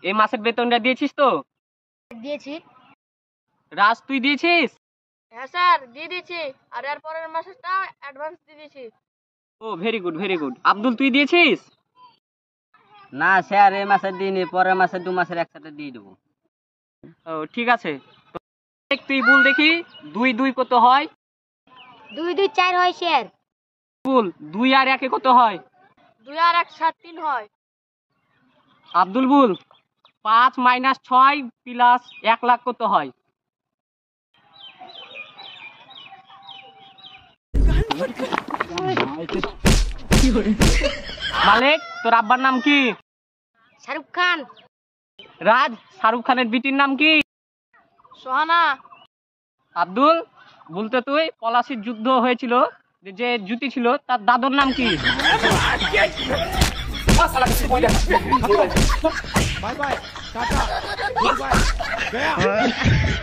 এই মাসের বেতনটা দিয়েছিস তো? দিয়েছি। রাজ, তুই দিয়েছিস? হ্যাঁ স্যার, দিয়ে দিয়েছি। আর এর পরের মাসেরটা অ্যাডভান্স দিয়ে দিয়েছি। Oh very good very good. Abdul, তুই দিয়েছিস? না স্যার, এই মাসে দিইনি, পরের মাসে 2 মাসের একসাথে দিয়ে দেবো। ও ঠিক আছে। তুই বল দেখি, 2 2 কত হয়? 2 2 4 হয় স্যার। বল, 2 আর 1 কত হয়? 2 আর 1 7 3 হয়। আব্দুল বল, 5 - 6 প্লাস 1 লাখ কত হয়? মালিক, তোর আব্বার নাম কি? শাহরুখ খান। রাজ, শাহরুখ খানের বিটির নাম কি? সোহানা। আব্দুল, বলতে তুই পলাশির যুদ্ধ হয়েছিল, যে জুতি ছিল তার দাদুর নাম কি? Bye bye tata goodbye गया